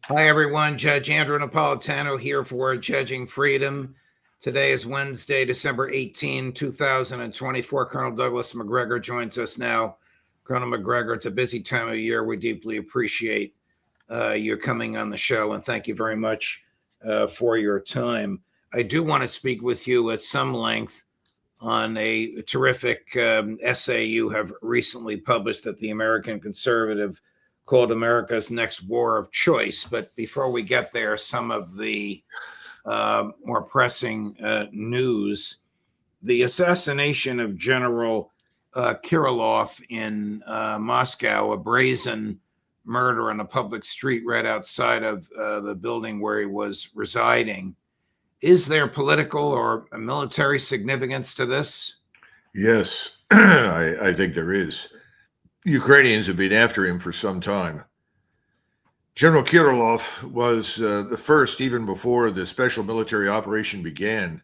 Hi, everyone. Judge Andrew Napolitano here for Judging Freedom. Today is Wednesday, December 18, 2024. Colonel Douglas Macgregor joins us now. Colonel Macgregor, it's a busy time of year. We deeply appreciate you coming on the show, and thank you very much for your time. I do want to speak with you at some length on a terrific essay you have recently published at the American Conservative called America's Next War of Choice. But before we get there, some of the more pressing news. The assassination of General Kirillov in Moscow, a brazen murder on a public street right outside of the building where he was residing. Is there political or military significance to this? Yes, I think there is. Ukrainians have been after him for some time. General Kirillov was the first, even before the special military operation began,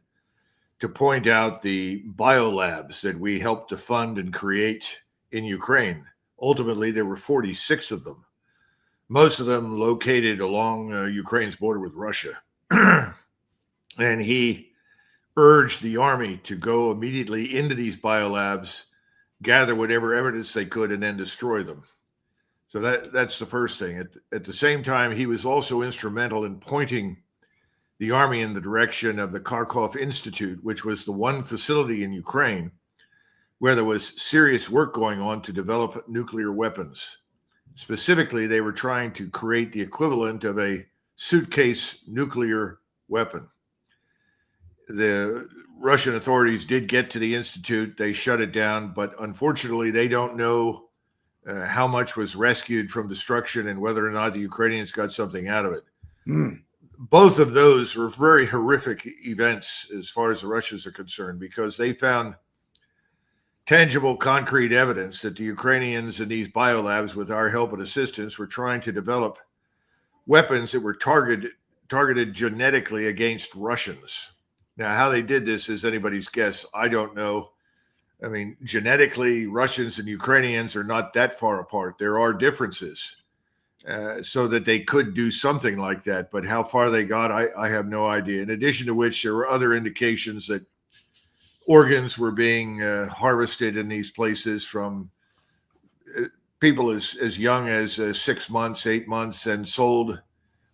to point out the biolabs that we helped to fund and create in Ukraine. Ultimately, there were 46 of them, most of them located along Ukraine's border with Russia. And he urged the army to go immediately into these biolabs, gather whatever evidence they could, and then destroy them. So that's the first thing. At the same time, he was also instrumental in pointing the army in the direction of the Kharkov Institute, which was the one facility in Ukraine where there was serious work going on to develop nuclear weapons. Specifically, they were trying to create the equivalent of a suitcase nuclear weapon. The Russian authorities did get to the institute. They shut it down, but unfortunately, they don't know how much was rescued from destruction and whether or not the Ukrainians got something out of it. Both of those were very horrific events as far as the Russians are concerned, because they found tangible, concrete evidence that the Ukrainians in these biolabs, with our help and assistance, were trying to develop weapons that were targeted genetically against Russians. Now, how they did this is anybody's guess. I don't know. I mean, genetically, Russians and Ukrainians are not that far apart. There are differences so that they could do something like that. But how far they got, I have no idea. In addition to which, there were other indications that organs were being harvested in these places from people as young as 6 months, 8 months, and sold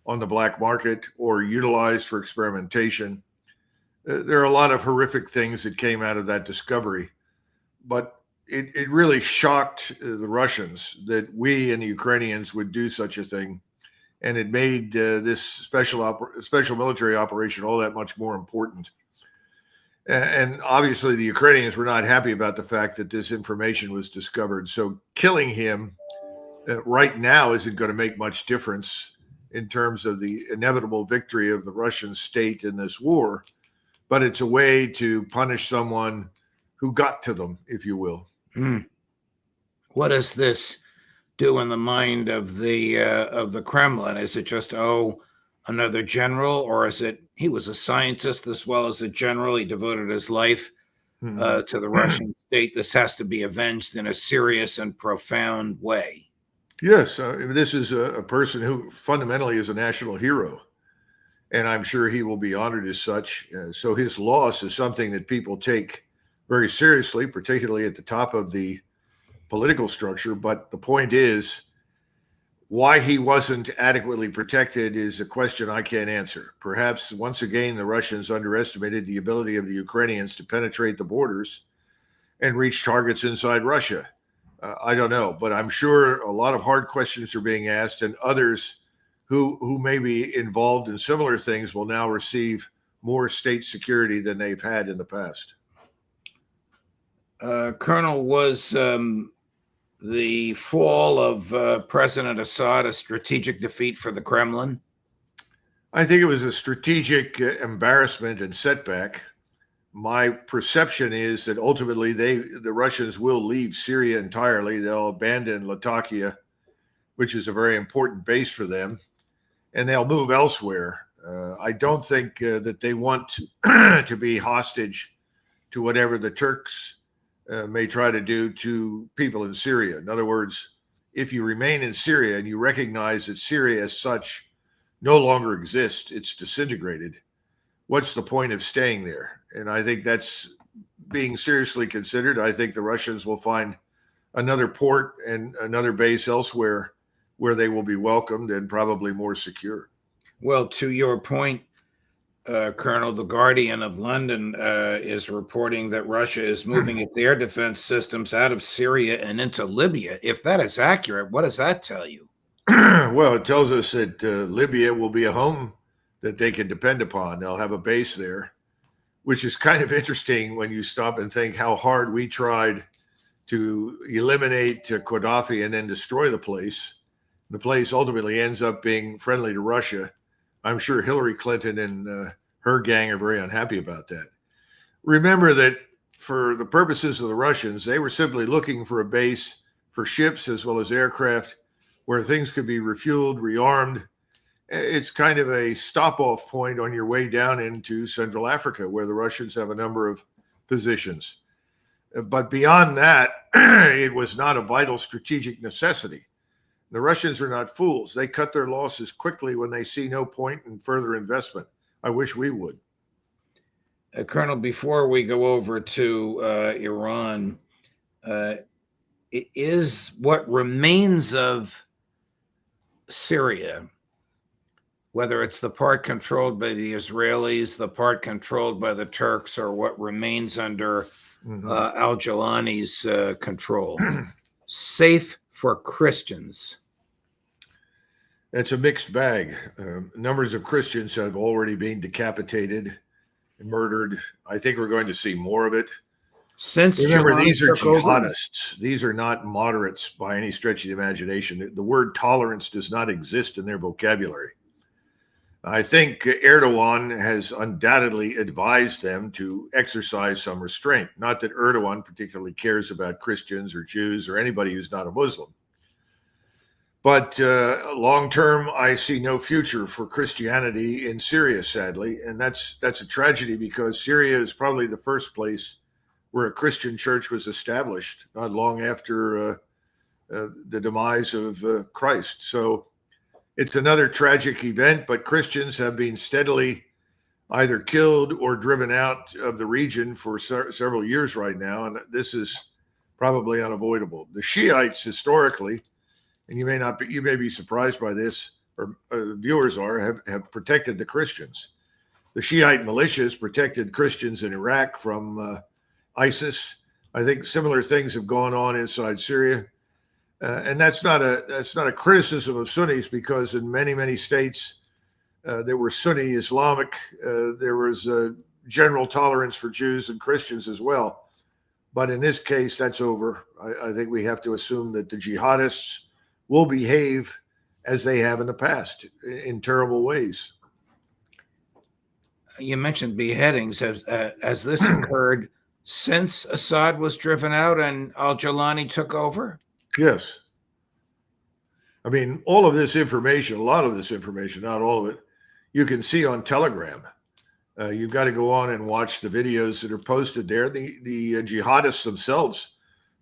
on the black market or utilized for experimentation. There are a lot of horrific things that came out of that discovery, but it really shocked the Russians that we and the Ukrainians would do such a thing, and it made this special military operation all that much more important. And obviously, the Ukrainians were not happy about the fact that this information was discovered. So killing him right now isn't going to make much difference in terms of the inevitable victory of the Russian state in this war. But it's a way to punish someone who got to them, if you will. What does this do in the mind of the Kremlin? Is it just, another general, or is it he was a scientist as well as a general? He devoted his life to the Russian state. This has to be avenged in a serious and profound way. Yes, this is a person who fundamentally is a national hero, and I'm sure he will be honored as such. So his loss is something that people take very seriously, particularly at the top of the political structure. But the point is, why he wasn't adequately protected is a question I can't answer. Perhaps, once again, the Russians underestimated the ability of the Ukrainians to penetrate the borders and reach targets inside Russia. I don't know, but I'm sure a lot of hard questions are being asked, and others who may be involved in similar things will now receive more state security than they've had in the past. Colonel, was the fall of President Assad a strategic defeat for the Kremlin? I think it was a strategic embarrassment and setback. My perception is that ultimately the Russians will leave Syria entirely. They'll abandon Latakia, which is a very important base for them, and they'll move elsewhere. I don't think that they want to be hostage to whatever the Turks may try to do to people in Syria. In other words, if you remain in Syria and you recognize that Syria as such no longer exists. It's disintegrated. What's the point of staying there? And I think that's being seriously considered. I think the Russians will find another port and another base elsewhere where they will be welcomed and probably more secure. Well, to your point, Colonel, the Guardian of London is reporting that Russia is moving its air defense systems out of Syria and into Libya. If that is accurate, what does that tell you? Well, it tells us that Libya will be a home that they can depend upon. They'll have a base there, which is kind of interesting when you stop and think how hard we tried to eliminate Gaddafi and then destroy the place. The place ultimately ends up being friendly to Russia. I'm sure Hillary Clinton and her gang are very unhappy about that. Remember that for the purposes of the Russians, they were simply looking for a base for ships as well as aircraft where things could be refueled, rearmed. It's kind of a stop-off point on your way down into Central Africa, where the Russians have a number of positions. But beyond that, it was not a vital strategic necessity. The Russians are not fools. They cut their losses quickly when they see no point in further investment. I wish we would. Colonel, before we go over to Iran, it is what remains of Syria, whether it's the part controlled by the Israelis, the part controlled by the Turks, or what remains under al-Jilani's control, safe for Christians? It's a mixed bag. Numbers of Christians have already been decapitated, murdered. I think we're going to see more of it. Remember, these are jihadists. These are not moderates by any stretch of the imagination. The word tolerance does not exist in their vocabulary. I think Erdogan has undoubtedly advised them to exercise some restraint. Not that Erdogan particularly cares about Christians or Jews or anybody who's not a Muslim. But long term, I see no future for Christianity in Syria, sadly. And that's a tragedy, because Syria is probably the first place where a Christian church was established, not long after the demise of Christ. So it's another tragic event, but Christians have been steadily either killed or driven out of the region for several years right now, and this is probably unavoidable. The Shiites historically, and you may be surprised by this, or viewers have protected the Christians. The Shiite militias protected Christians in Iraq from ISIS. I think similar things have gone on inside Syria. And that's not a criticism of Sunnis, because in many states there were Sunni Islamic. There was a general tolerance for Jews and Christians as well. But in this case, that's over. I think we have to assume that the jihadists will behave as they have in the past, in terrible ways. You mentioned beheadings. Has this occurred since Assad was driven out and al-Jilani took over? Yes. I mean, all of this information, a lot of this information, not all of it, you can see on Telegram. You've got to go on and watch the videos that are posted there. The jihadists themselves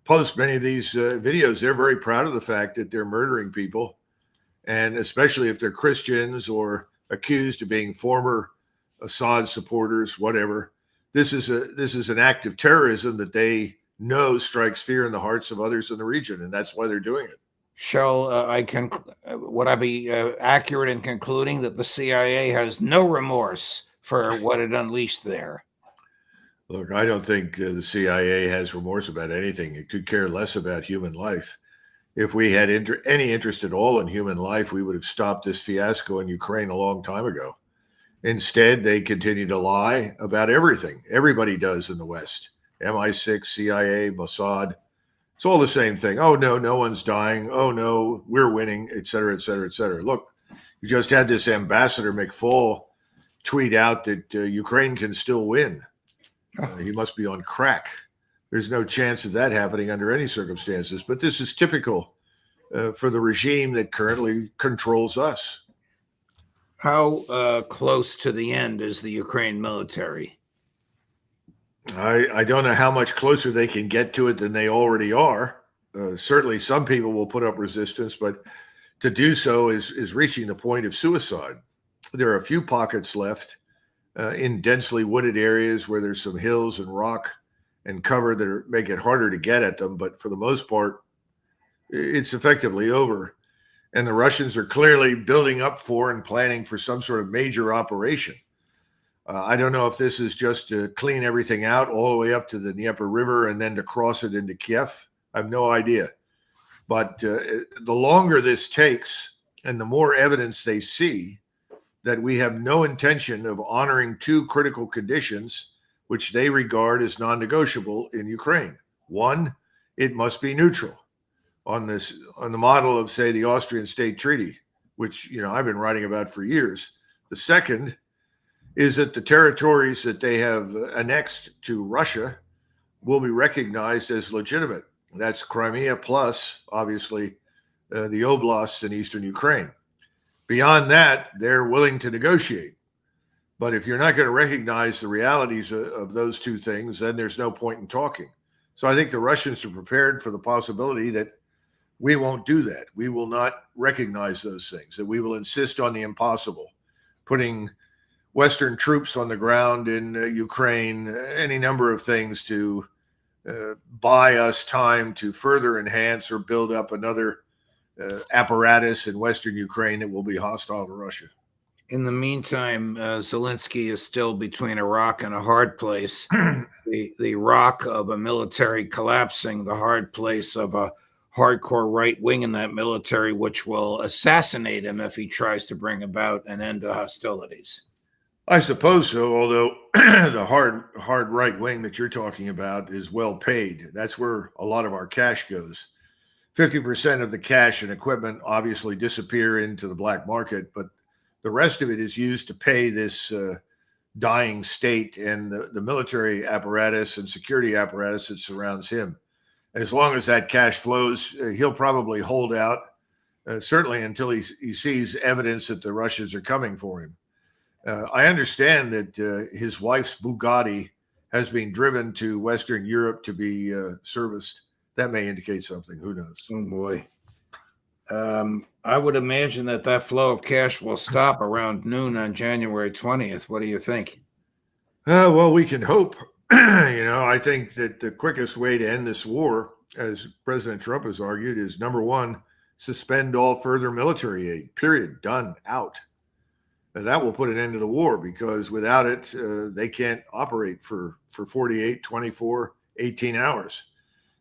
post many of these videos. They're very proud of the fact that they're murdering people, and especially if they're Christians or accused of being former Assad supporters, whatever. This is an act of terrorism that they know strikes fear in the hearts of others in the region, and that's why they're doing it. Would I be accurate in concluding that the CIA has no remorse for what it unleashed there? Look, I don't think the CIA has remorse about anything. It could care less about human life. If we had any interest at all in human life, we would have stopped this fiasco in Ukraine a long time ago. Instead, they continue to lie about everything. Everybody does in the West. MI6, CIA, Mossad. It's all the same thing. Oh, no one's dying. Oh, no, we're winning, et cetera, et cetera, et cetera. Look, you just had this Ambassador McFall tweet out that Ukraine can still win. He must be on crack. There's no chance of that happening under any circumstances. But this is typical for the regime that currently controls us. How close to the end is the Ukraine military? I don't know how much closer they can get to it than they already are. Certainly some people will put up resistance, but to do so is reaching the point of suicide. There are a few pockets left in densely wooded areas where there's some hills and rock and cover that make it harder to get at them. But for the most part, it's effectively over. And the Russians are clearly building up for and planning for some sort of major operation. I don't know if this is just to clean everything out all the way up to the Dnieper River and then to cross it into Kiev. I have no idea. But the longer this takes and the more evidence they see that we have no intention of honoring two critical conditions, which they regard as non-negotiable in Ukraine. One, it must be neutral on the model of, say, the Austrian State Treaty, which I've been writing about for years. The second is that the territories that they have annexed to Russia will be recognized as legitimate. That's Crimea plus, obviously, the oblasts in eastern Ukraine. Beyond that, they're willing to negotiate. But if you're not going to recognize the realities of those two things, then there's no point in talking. So I think the Russians are prepared for the possibility that we won't do that. We will not recognize those things, that we will insist on the impossible, putting Western troops on the ground in Ukraine, any number of things to buy us time to further enhance or build up another apparatus in Western Ukraine that will be hostile to Russia. In the meantime, Zelensky is still between a rock and a hard place. The rock of a military collapsing, the hard place of a hardcore right wing in that military, which will assassinate him if he tries to bring about an end to hostilities. I suppose so, although the hard right wing that you're talking about is well paid. That's where a lot of our cash goes. 50% of the cash and equipment obviously disappear into the black market, but the rest of it is used to pay this dying state and the military apparatus and security apparatus that surrounds him. As long as that cash flows, he'll probably hold out, certainly until he sees evidence that the Russians are coming for him. I understand that his wife's Bugatti has been driven to Western Europe to be serviced. That may indicate something. Who knows? Oh, boy. I would imagine that flow of cash will stop around noon on January 20th. What do you think? Well, we can hope. I think that the quickest way to end this war, as President Trump has argued, is number one, suspend all further military aid, period, done, out. And that will put an end to the war because without it, they can't operate for 48, 24, 18 hours.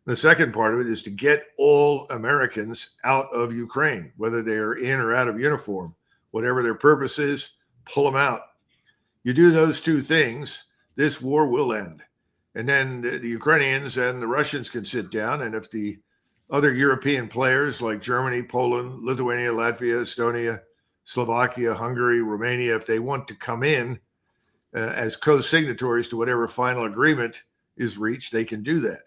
The second part of it is to get all Americans out of Ukraine, whether they are in or out of uniform, whatever their purpose is, pull them out. You do those two things, this war will end. And then the Ukrainians and the Russians can sit down. And if the other European players like Germany, Poland, Lithuania, Latvia, Estonia, Slovakia, Hungary, Romania, if they want to come in as co-signatories to whatever final agreement is reached, they can do that.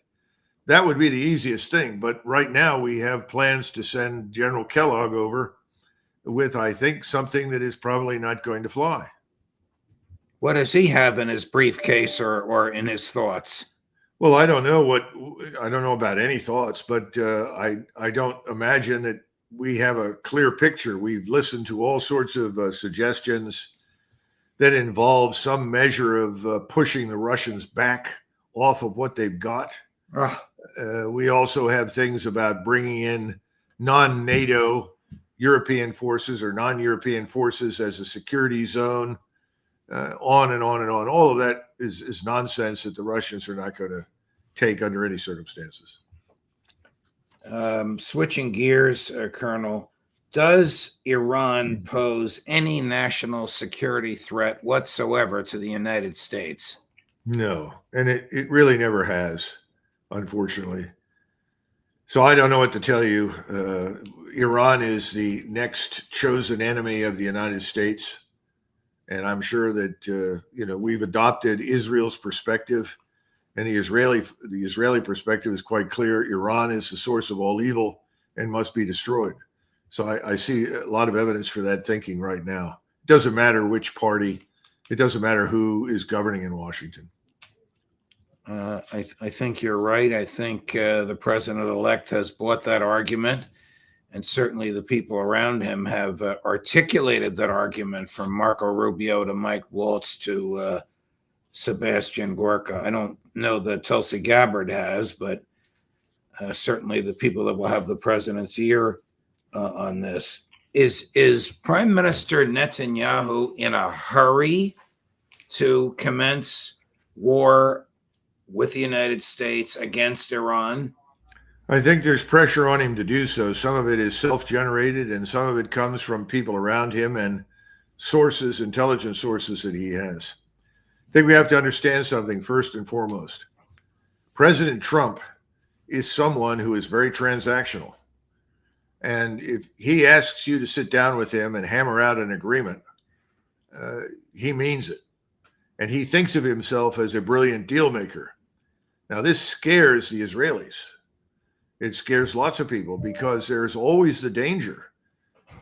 That would be the easiest thing. But right now we have plans to send General Kellogg over with, I think, something that is probably not going to fly. What does he have in his briefcase or in his thoughts? Well, I don't know about any thoughts, but I don't imagine that we have a clear picture. We've listened to all sorts of suggestions that involve some measure of pushing the Russians back off of what they've got. We also have things about bringing in non-NATO European forces or non-European forces as a security zone, on and on and on. All of that is nonsense that the Russians are not going to take under any circumstances. Switching gears, Colonel, does Iran pose any national security threat whatsoever to the United States? No, and it really never has, unfortunately. So I don't know what to tell you. Iran is the next chosen enemy of the United States. And I'm sure that, we've adopted Israel's perspective, and the Israeli perspective is quite clear. Iran is the source of all evil and must be destroyed. So I see a lot of evidence for that thinking right now. It doesn't matter which party. It doesn't matter who is governing in Washington. I think you're right. I think the president-elect has bought that argument. And certainly the people around him have articulated that argument, from Marco Rubio to Mike Waltz to Sebastian Gorka. I don't know that Tulsi Gabbard has, but certainly the people that will have the president's ear on this. Is Prime Minister Netanyahu in a hurry to commence war with the United States against Iran? I think there's pressure on him to do so. Some of it is self-generated, and some of it comes from people around him and sources, intelligence sources that he has. I think we have to understand something first and foremost. President Trump is someone who is very transactional. And if he asks you to sit down with him and hammer out an agreement, he means it. And he thinks of himself as a brilliant deal maker. Now, this scares the Israelis. It scares lots of people because there's always the danger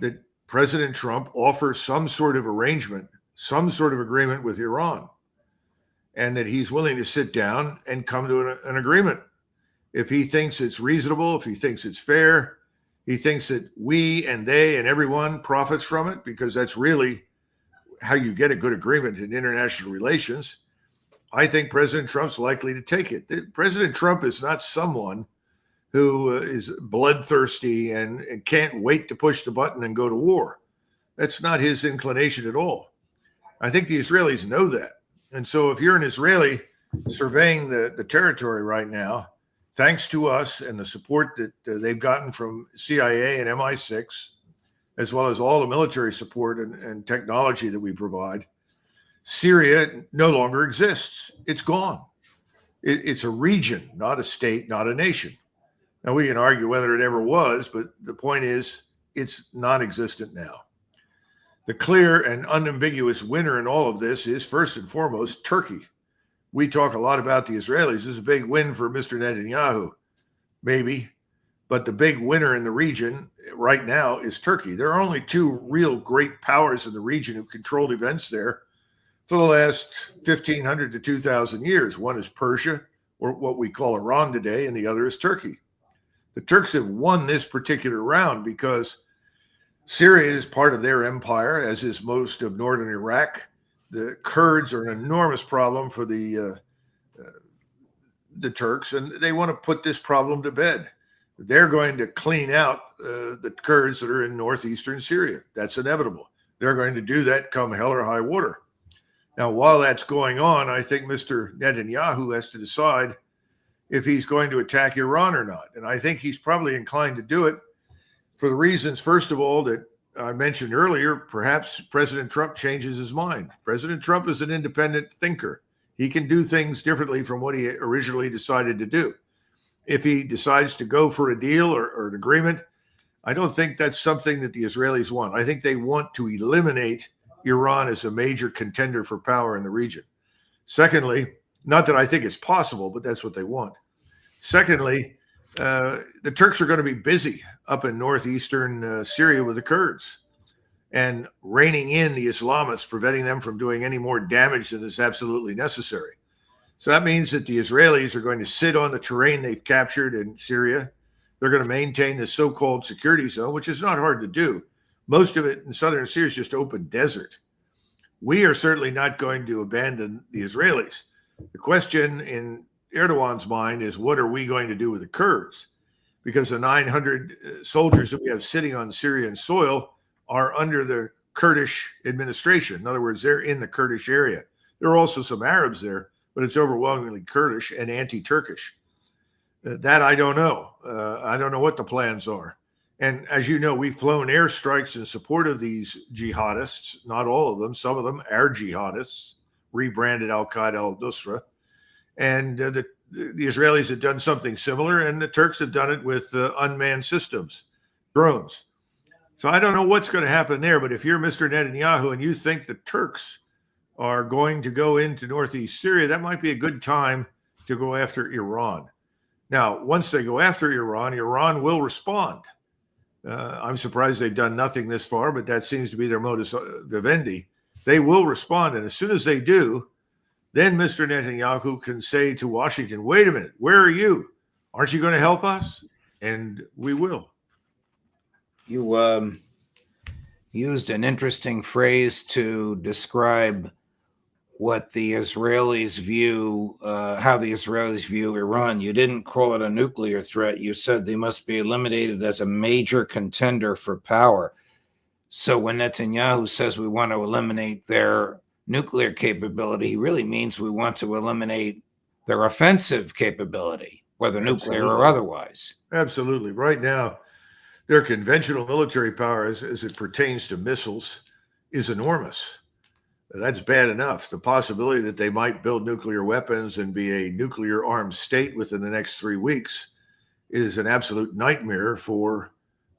that President Trump offers some sort of arrangement, some sort of agreement with Iran, and that he's willing to sit down and come to an agreement. If he thinks it's reasonable, if he thinks it's fair, he thinks that we and they and everyone profits from it, because that's really how you get a good agreement in international relations. I think President Trump's likely to take it. President Trump is not someone who is bloodthirsty and can't wait to push the button and go to war. That's not his inclination at all. I think the Israelis know that. And so if you're an Israeli surveying the territory right now, thanks to us and the support that they've gotten from CIA and MI6, as well as all the military support and technology that we provide, Syria no longer exists. It's gone. It's a region, not a state, not a nation. Now, we can argue whether it ever was, but the point is it's non-existent now. The clear and unambiguous winner in all of this is, first and foremost, Turkey. We talk a lot about the Israelis. This is a big win for Mr. Netanyahu, maybe. But the big winner in the region right now is Turkey. There are only two real great powers in the region who've controlled events there for the last 1,500 to 2,000 years. One is Persia, or what we call Iran today, and the other is Turkey. The Turks have won this particular round because Syria is part of their empire, as is most of northern Iraq. The Kurds are an enormous problem for the Turks, and they want to put this problem to bed. They're going to clean out the Kurds that are in northeastern Syria. That's inevitable. They're going to do that come hell or high water. Now, while that's going on, I think Mr. Netanyahu has to decide if he's going to attack Iran or not. And I think he's probably inclined to do it for the reasons, first of all, that I mentioned earlier. Perhaps President Trump changes his mind. President Trump is an independent thinker. He can do things differently from what he originally decided to do. If he decides to go for a deal or an agreement, I don't think that's something that the Israelis want. I think they want to eliminate Iran as a major contender for power in the region. Secondly, not that I think it's possible, but that's what they want. Secondly, the Turks are going to be busy up in northeastern Syria with the Kurds and reining in the Islamists, preventing them from doing any more damage than is absolutely necessary. So that means that the Israelis are going to sit on the terrain they've captured in Syria. They're going to maintain the so-called security zone, which is not hard to do. Most of it in southern Syria is just open desert. We are certainly not going to abandon the Israelis. The question in Erdogan's mind is, what are we going to do with the Kurds? Because the 900 soldiers that we have sitting on Syrian soil are under the Kurdish administration. In other words, they're in the Kurdish area. There are also some Arabs there, but it's overwhelmingly Kurdish and anti-Turkish. That I don't know. I don't know what the plans are. And as you know, we've flown airstrikes in support of these jihadists, not all of them. Some of them are jihadists, rebranded Al-Qaeda, al-Nusra. And the Israelis have done something similar, and the Turks have done it with unmanned systems, drones. So I don't know what's going to happen there, but if you're Mr. Netanyahu and you think the Turks are going to go into northeast Syria, that might be a good time to go after Iran. Now, once they go after Iran, Iran will respond. I'm surprised they've done nothing this far, but that seems to be their modus vivendi. They will respond, and as soon as they do, then Mr. Netanyahu can say to Washington, wait a minute, where are you? Aren't you going to help us? And we will. You used an interesting phrase to describe what the Israelis view, how the Israelis view Iran. You didn't call it a nuclear threat. You said they must be eliminated as a major contender for power. So when Netanyahu says we want to eliminate their nuclear capability, he really means we want to eliminate their offensive capability, whether nuclear or otherwise. Absolutely. Right now, their conventional military power as it pertains to missiles is enormous. That's bad enough. The possibility that they might build nuclear weapons and be a nuclear armed state within the next 3 weeks is an absolute nightmare for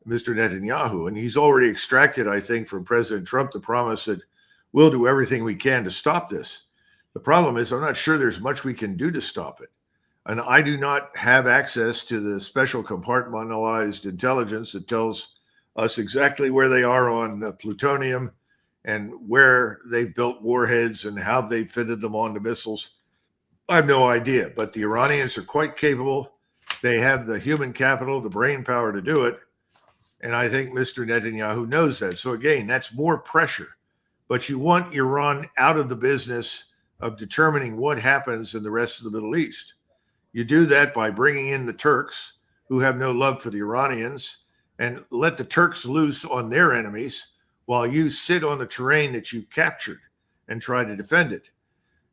Mr. Netanyahu. And he's already extracted, I think, from President Trump the promise that we'll do everything we can to stop this. The problem is I'm not sure there's much we can do to stop it. And I do not have access to the special compartmentalized intelligence that tells us exactly where they are on plutonium and where they've built warheads and how they fitted them onto missiles. I have no idea, but the Iranians are quite capable. They have the human capital, the brain power to do it. And I think Mr. Netanyahu knows that. So again, that's more pressure. But you want Iran out of the business of determining what happens in the rest of the Middle East. You do that by bringing in the Turks, who have no love for the Iranians, and let the Turks loose on their enemies while you sit on the terrain that you captured and try to defend it.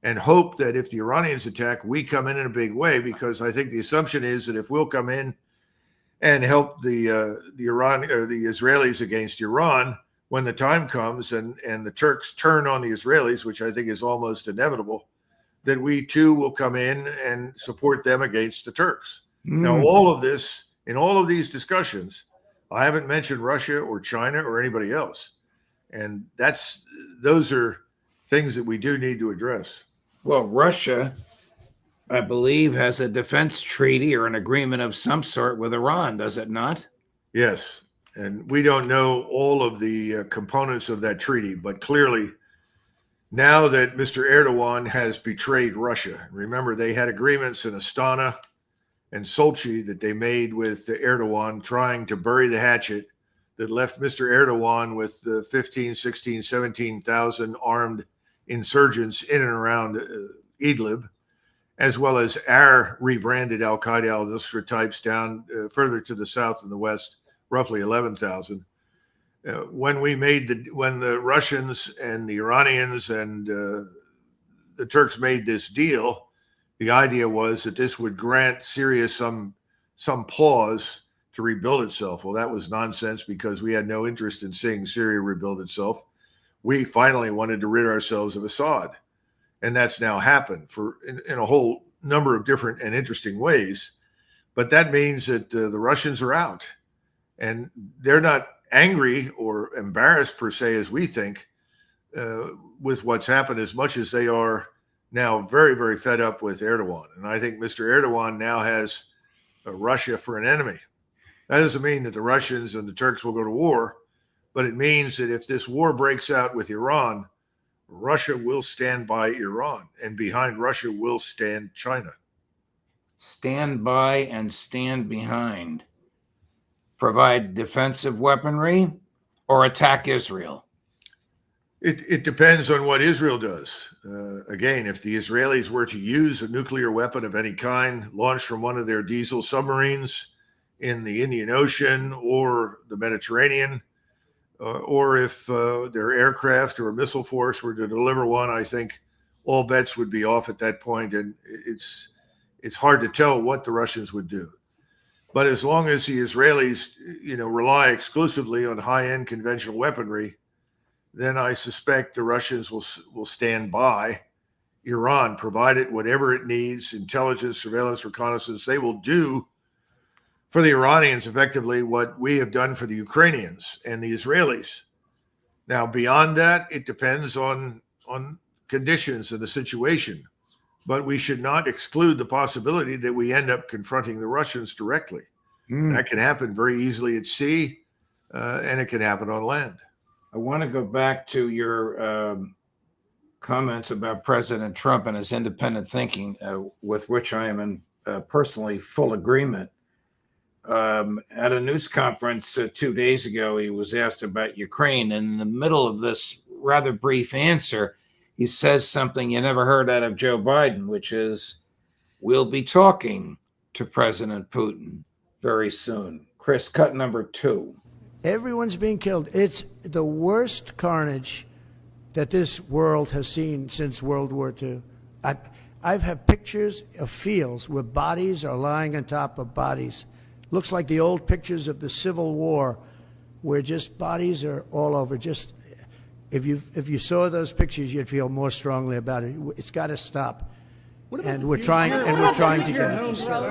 And hope that if the Iranians attack, we come in a big way, because I think the assumption is that if we'll come in and help the Israelis against Iran, when the time comes and the Turks turn on the Israelis, which I think is almost inevitable, that we too will come in and support them against the Turks. Now, all of this, in all of these discussions, I haven't mentioned Russia or China or anybody else. And those are things that we do need to address. Well, Russia, I believe, has a defense treaty or an agreement of some sort with Iran, does it not? Yes. And we don't know all of the components of that treaty, but clearly, now that Mr. Erdogan has betrayed Russia, remember they had agreements in Astana and Sochi that they made with Erdogan, trying to bury the hatchet that left Mr. Erdogan with 15, 16, 17,000 armed insurgents in and around Idlib, as well as our rebranded Al-Qaeda, al-Nusra types down further to the south and the west, roughly 11,000. When the Russians and the Iranians and the Turks made this deal, the idea was that this would grant Syria some pause to rebuild itself. Well, that was nonsense, because we had no interest in seeing Syria rebuild itself. We finally wanted to rid ourselves of Assad, and that's now happened in a whole number of different and interesting ways. But that means that the Russians are out, and they're not angry or embarrassed per se as we think with what's happened, as much as they are now very, very fed up with Erdogan. And I think Mr. Erdogan now has Russia for an enemy. That doesn't mean that the Russians and the Turks will go to war, but it means that if this war breaks out with Iran, Russia will stand by Iran, and behind Russia will stand China. Stand by and stand behind. Provide defensive weaponry or attack Israel? It depends on what Israel does. Again, if the Israelis were to use a nuclear weapon of any kind launched from one of their diesel submarines in the Indian Ocean or the Mediterranean, or if their aircraft or missile force were to deliver one, I think all bets would be off at that point. And it's hard to tell what the Russians would do. But as long as the Israelis, rely exclusively on high-end conventional weaponry, then I suspect the Russians will stand by Iran, provided whatever it needs, intelligence, surveillance, reconnaissance. They will do for the Iranians effectively what we have done for the Ukrainians and the Israelis. Now, beyond that, it depends on conditions and the situation. But we should not exclude the possibility that we end up confronting the Russians directly. That can happen very easily at sea, and it can happen on land. I want to go back to your comments about President Trump and his independent thinking, with which I am in personally full agreement. At a news conference 2 days ago, he was asked about Ukraine. And in the middle of this rather brief answer, he says something you never heard out of Joe Biden, which is, we'll be talking to President Putin very soon. Chris, cut number 2. Everyone's being killed. It's the worst carnage that this world has seen since World War II. I've had pictures of fields where bodies are lying on top of bodies. Looks like the old pictures of the Civil War, where just bodies are all over. Just if you saw those pictures, you'd feel more strongly about it. It's got to stop. And we're trying to get it to stop.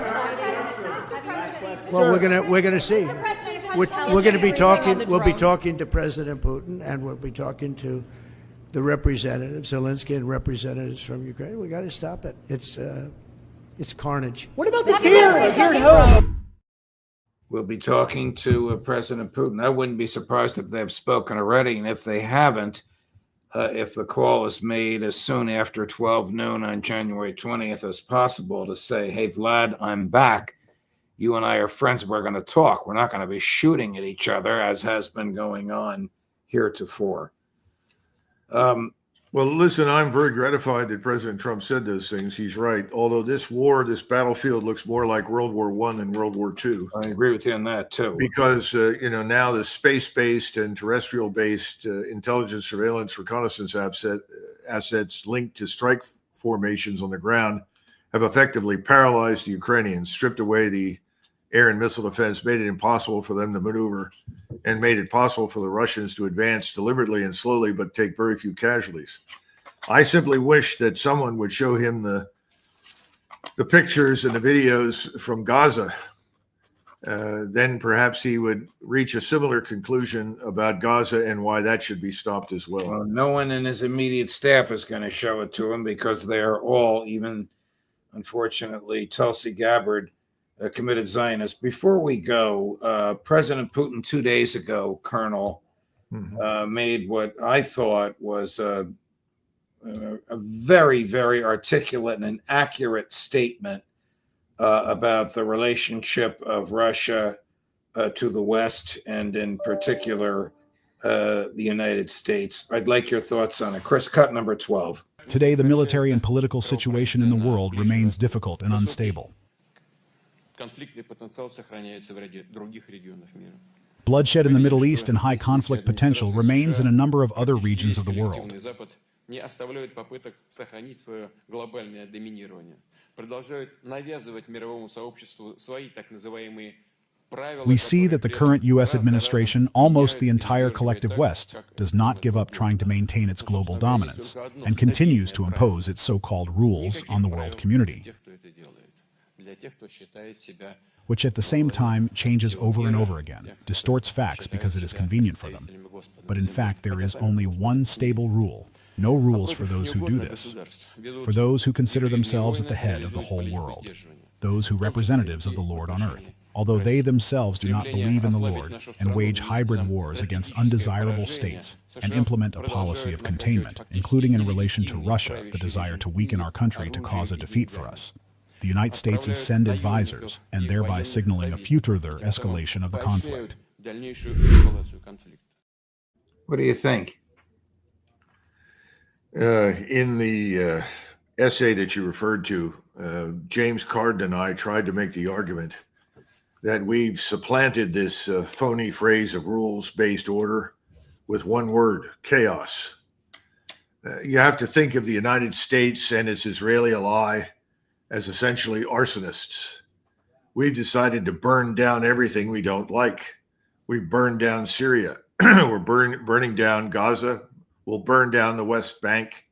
Well, we're gonna see. We're going to be talking. We'll be talking to President Putin, and we'll be talking to the representatives, Zelensky and representatives from Ukraine. We got to stop it. It's carnage. What about the fear at home? We'll be talking to President Putin. I wouldn't be surprised if they've spoken already, and if they haven't, if the call is made as soon after 12 noon on January 20th as possible, to say, hey, Vlad, I'm back. You and I are friends. We're going to talk. We're not going to be shooting at each other, as has been going on heretofore. Well, listen, I'm very gratified that President Trump said those things. He's right. Although this battlefield looks more like World War I than World War II. I agree with you on that, too. Because, now the space-based and terrestrial-based intelligence, surveillance, reconnaissance assets linked to strike formations on the ground have effectively paralyzed the Ukrainians, stripped away the air and missile defense, made it impossible for them to maneuver, and made it possible for the Russians to advance deliberately and slowly, but take very few casualties. I simply wish that someone would show him the pictures and the videos from Gaza. Then perhaps he would reach a similar conclusion about Gaza and why that should be stopped as well. Well, no one in his immediate staff is going to show it to him, because they're all, even unfortunately, Tulsi Gabbard, committed Zionists. Before we go, President Putin 2 days ago, Colonel, made what I thought was a very, very articulate and an accurate statement about the relationship of Russia to the West, and in particular, the United States. I'd like your thoughts on it. Chris, cut number 12. Today, the military and political situation in the world remains difficult and unstable. Bloodshed in the Middle East and high conflict potential remains in a number of other regions of the world. We see that the current U.S. administration, almost the entire collective West, does not give up trying to maintain its global dominance and continues to impose its so-called rules on the world community, which at the same time changes over and over again, distorts facts because it is convenient for them. But in fact, there is only one stable rule: no rules for those who do this, for those who consider themselves at the head of the whole world, those who representatives of the Lord on earth, although they themselves do not believe in the Lord and wage hybrid wars against undesirable states and implement a policy of containment, including in relation to Russia, the desire to weaken our country to cause a defeat for us. The United States is send advisors, and thereby signaling a further escalation of the conflict. What do you think? In the essay that you referred to, James Carden and I tried to make the argument that we've supplanted this phony phrase of rules-based order with one word: chaos. You have to think of the United States and its Israeli ally as essentially arsonists. We've decided to burn down everything we don't like. We burned down Syria. We're burning down Gaza. We'll burn down the West Bank.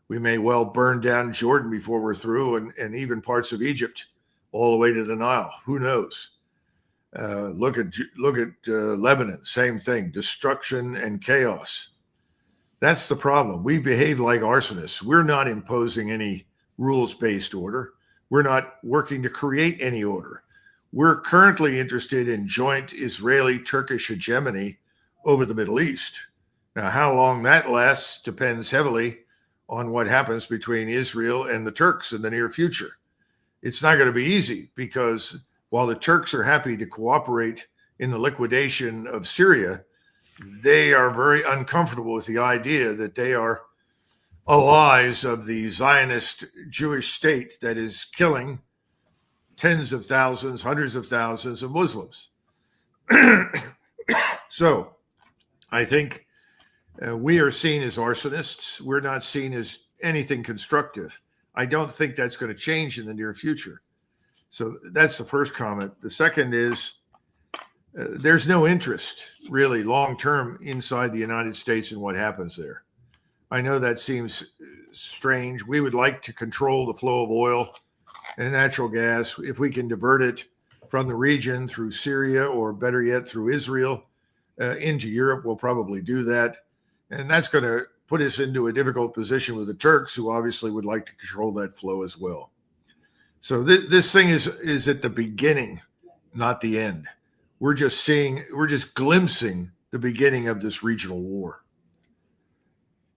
We may well burn down Jordan before we're through, and even parts of Egypt, all the way to the Nile. Who knows? Look at Lebanon, same thing, destruction and chaos. That's the problem. We behave like arsonists. We're not imposing any rules-based order. We're not working to create any order. We're currently interested in joint Israeli-Turkish hegemony over the Middle East. Now, how long that lasts depends heavily on what happens between Israel and the Turks in the near future. It's not going to be easy, because while the Turks are happy to cooperate in the liquidation of Syria, they are very uncomfortable with the idea that they are allies of the Zionist Jewish state that is killing tens of thousands, hundreds of thousands of Muslims. So I think we are seen as arsonists. We're not seen as anything constructive. I don't think that's going to change in the near future. So that's the first comment. The second is there's no interest really long-term inside the United States in what happens there. I know that seems strange. We would like to control the flow of oil and natural gas. If we can divert it from the region through Syria, or better yet, through Israel into Europe, we'll probably do that. And that's going to put us into a difficult position with the Turks, who obviously would like to control that flow as well. So this thing is at the beginning, not the end. We're just glimpsing the beginning of this regional war.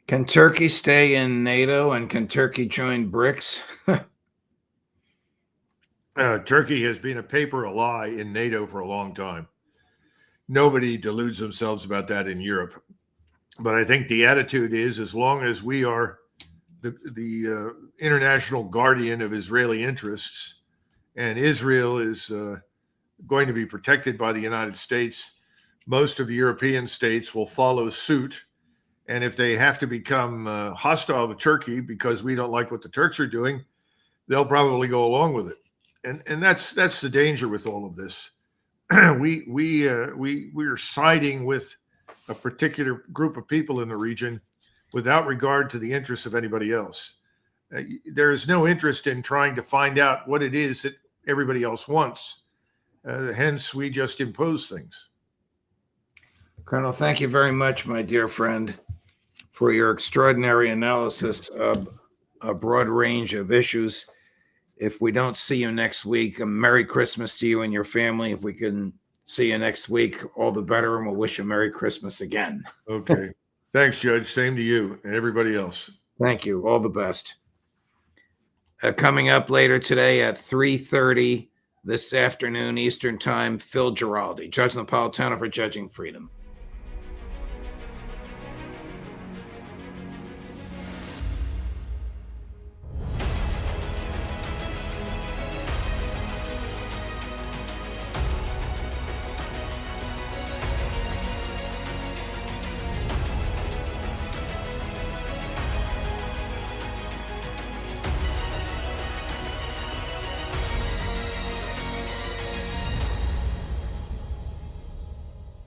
Can Turkey stay in NATO, and can Turkey join BRICS? Turkey has been a paper ally in NATO for a long time. Nobody deludes themselves about that in Europe. But I think the attitude is, as long as we are the international guardian of Israeli interests, and Israel is going to be protected by the United States, most of the European states will follow suit. And if they have to become hostile to Turkey because we don't like what the Turks are doing, they'll probably go along with it. And that's the danger with all of this. We are siding with a particular group of people in the region without regard to the interests of anybody else. There is no interest in trying to find out what it is that everybody else wants. Hence, we just impose things. Colonel, thank you very much, my dear friend, for your extraordinary analysis of a broad range of issues. If we don't see you next week, a Merry Christmas to you and your family. If we can see you next week, all the better, and we'll wish you a Merry Christmas again. Okay. Thanks, Judge. Same to you and everybody else. Thank you. All the best. Coming up later today at 3:30 this afternoon Eastern Time, Phil Giraldi, Judge Napolitano for Judging Freedom.